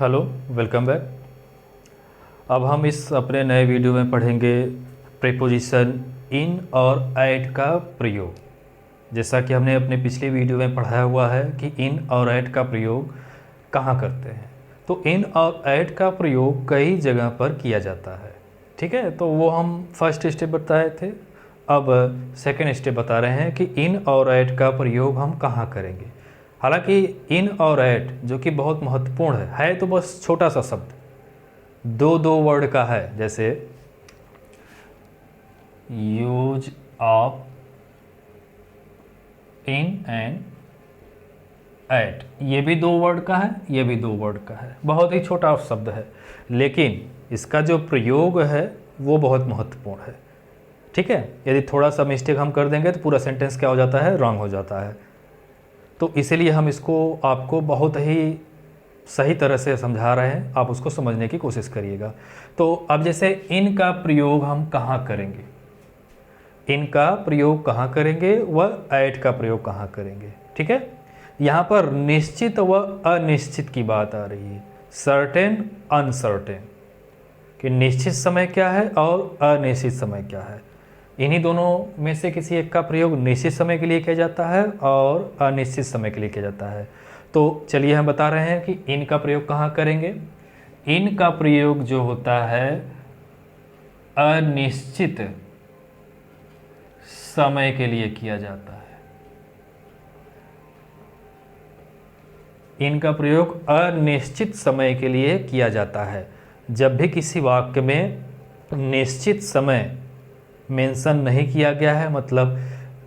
Hello, welcome back. अब हम इस अपने नए वीडियो में पढ़ेंगे प्रीपोजिशन इन और एट का प्रयोग। जैसा कि हमने अपने पिछले वीडियो में पढ़ाया हुआ है कि इन और एट का प्रयोग कहाँ करते हैं। तो इन और एट का प्रयोग कई जगह पर किया जाता है। ठीक है, तो वो हम फर्स्ट स्टेप बताए थे। अब सेकेंड स्टेप बता रहे हैं कि इन और एट का प्रयोग हम कहाँ करेंगे। हालांकि इन और एट जो कि बहुत महत्वपूर्ण है तो बस छोटा सा शब्द, दो वर्ड का है। जैसे use of in and at, ये भी दो वर्ड का है, ये भी दो वर्ड का है, बहुत ही छोटा शब्द है, लेकिन इसका जो प्रयोग है वो बहुत महत्वपूर्ण है। ठीक है, यदि थोड़ा सा मिस्टेक हम कर देंगे तो पूरा सेंटेंस क्या हो जाता है, रॉन्ग हो जाता है। तो इसीलिए हम इसको आपको बहुत ही सही तरह से समझा रहे हैं, आप उसको समझने की कोशिश करिएगा। तो अब जैसे इन का प्रयोग हम कहाँ करेंगे, इन का प्रयोग कहाँ करेंगे व एट का प्रयोग कहाँ करेंगे। ठीक है, यहाँ पर निश्चित व अनिश्चित की बात आ रही है, सर्टेन अनसर्टेन, कि निश्चित समय क्या है और अनिश्चित समय क्या है। इन्हीं दोनों में से किसी एक का प्रयोग निश्चित समय के लिए किया जाता है और अनिश्चित समय के लिए किया जाता है। तो चलिए हम बता रहे हैं कि इन का प्रयोग कहाँ करेंगे। इन का प्रयोग जो होता है अनिश्चित समय के लिए किया जाता है। इनका प्रयोग अनिश्चित समय के लिए किया जाता है। जब भी किसी वाक्य में निश्चित समय मेंशन नहीं किया गया है, मतलब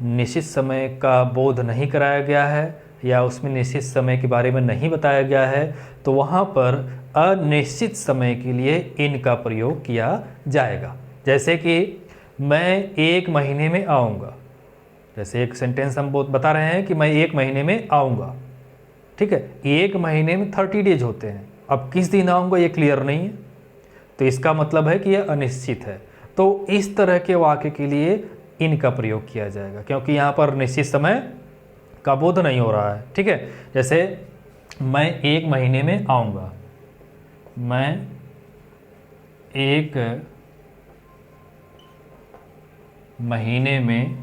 निश्चित समय का बोध नहीं कराया गया है या उसमें निश्चित समय के बारे में नहीं बताया गया है, तो वहाँ पर अनिश्चित समय के लिए इन का प्रयोग किया जाएगा। जैसे कि मैं 1 महीने में आऊँगा, जैसे एक सेंटेंस हम बता रहे हैं कि मैं 1 महीने में आऊँगा। ठीक है, 1 महीने में 30 डेज होते हैं, अब किस दिन आऊँगा ये क्लियर नहीं है, तो इसका मतलब है कि यह अनिश्चित है। तो इस तरह के वाक्य के लिए इन का प्रयोग किया जाएगा, क्योंकि यहाँ पर निश्चित समय का बोध नहीं हो रहा है। ठीक है, जैसे मैं 1 महीने में आऊँगा, मैं 1 महीने में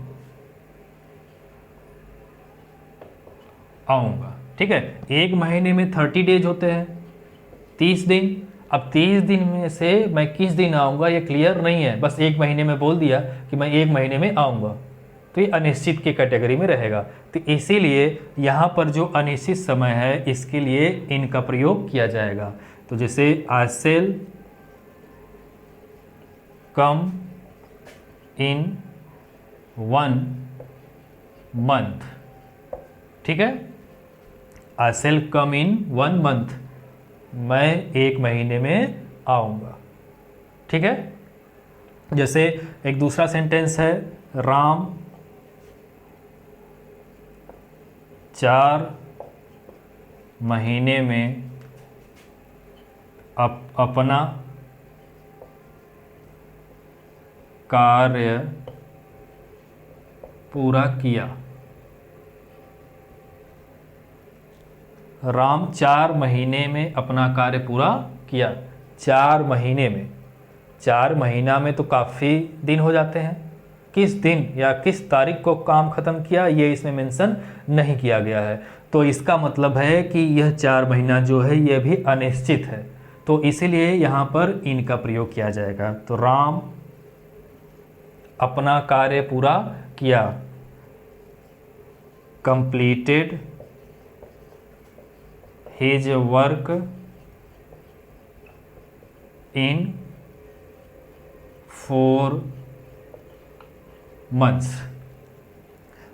आऊँगा। ठीक है, 1 महीने में 30 डेज होते हैं, 30 दिन। अब 30 दिन में से मैं किस दिन आऊँगा ये क्लियर नहीं है, बस 1 महीने में बोल दिया कि मैं 1 महीने में आऊँगा, तो ये अनिश्चित की कैटेगरी में रहेगा। तो इसीलिए यहाँ पर जो अनिश्चित समय है इसके लिए इन का प्रयोग किया जाएगा। तो जैसे I shall come in 1 month. ठीक है, I shall come in 1 month, मैं 1 महीने में आऊँगा। ठीक है, जैसे एक दूसरा सेंटेंस है, राम 4 महीने में अपना कार्य पूरा किया। राम 4 महीने में अपना कार्य पूरा किया। 4 महीने में, 4 महीना में तो काफ़ी दिन हो जाते हैं, किस दिन या किस तारीख को काम ख़त्म किया ये इसमें मेंशन नहीं किया गया है। तो इसका मतलब है कि यह 4 महीना जो है यह भी अनिश्चित है, तो इसीलिए यहाँ पर इन का प्रयोग किया जाएगा। तो राम अपना कार्य पूरा किया, completed his work in 4 months।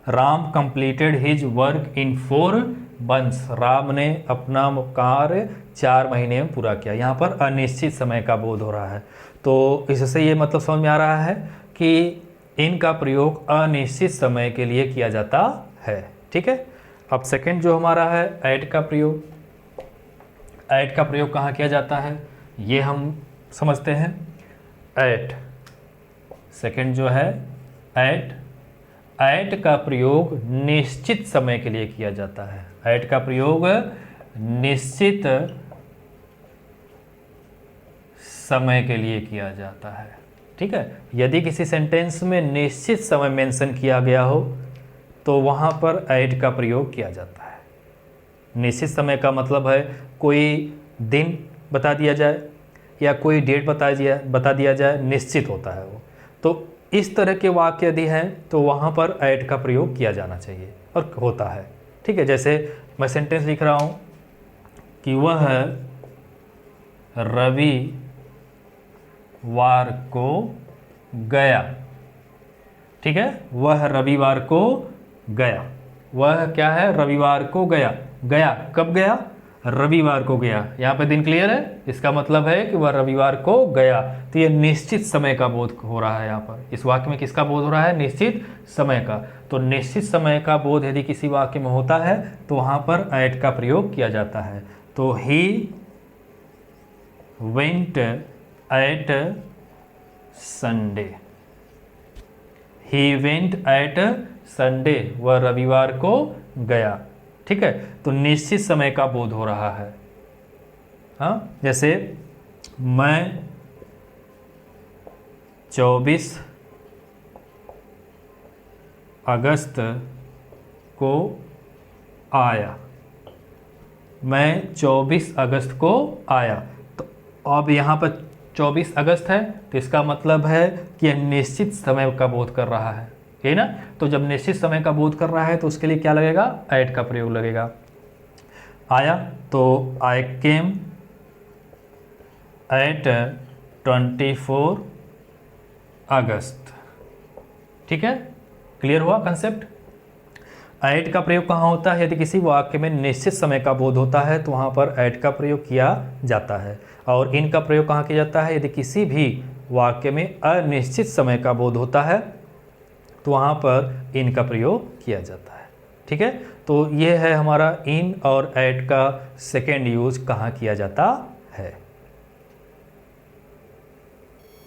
Ram completed his work in 4 months, Ram ने अपना कार्य 4 महीने में पूरा किया। यहाँ पर अनिश्चित समय का बोध हो रहा है, तो इससे ये मतलब समझ में आ रहा है कि इन का प्रयोग अनिश्चित समय के लिए किया जाता है। ठीक है, अब सेकंड जो हमारा है एट का प्रयोग। एट का प्रयोग कहाँ किया जाता है ये हम समझते हैं। एट, सेकंड जो है एट, एट का प्रयोग निश्चित समय के लिए किया जाता है। एट का प्रयोग निश्चित समय के लिए किया जाता है। ठीक है, यदि किसी सेंटेंस में निश्चित समय मेंशन किया गया हो तो वहाँ पर एट का प्रयोग किया जाता है। निश्चित समय का मतलब है कोई दिन बता दिया जाए या कोई डेट बता दिया जाए, निश्चित होता है वो। तो इस तरह के वाक्य यदि हैं तो वहाँ पर एट का प्रयोग किया जाना चाहिए और होता है। ठीक है, जैसे मैं सेंटेंस लिख रहा हूँ कि वह रविवार को गया। ठीक है, वह रविवार को गया। वह क्या है? रविवार को गया। गया कब गया? रविवार को गया। यहाँ पे दिन क्लियर है, इसका मतलब है कि वह रविवार को गया। तो ये निश्चित समय का बोध हो रहा है। यहाँ पर इस वाक्य में किसका बोध हो रहा है? निश्चित समय का। तो निश्चित समय का बोध यदि किसी वाक्य में होता है तो वहाँ पर एट का प्रयोग किया जाता है। तो he went eight Sunday. He went eight Sunday, वह रविवार को गया। ठीक है, तो निश्चित समय का बोध हो रहा है। हाँ, जैसे मैं 24 अगस्त को आया। मैं 24 अगस्त को आया। तो अब यहाँ पर 24 अगस्त है तो इसका मतलब है कि यह निश्चित समय का बोध कर रहा है, है ना। तो जब निश्चित समय का बोध कर रहा है तो उसके लिए क्या लगेगा? एट का प्रयोग लगेगा। आया तो आई केम एट 24 अगस्त। ठीक है, क्लियर हुआ कंसेप्ट। एट का प्रयोग कहाँ होता है? यदि किसी वाक्य में निश्चित समय का बोध होता है तो वहाँ पर एट का प्रयोग किया जाता है। और इन का प्रयोग कहाँ किया जाता है? यदि किसी भी वाक्य में अनिश्चित समय का बोध होता है तो वहाँ पर इन का प्रयोग किया जाता है। ठीक है, तो ये है हमारा इन और एट का सेकेंड यूज कहाँ किया जाता है।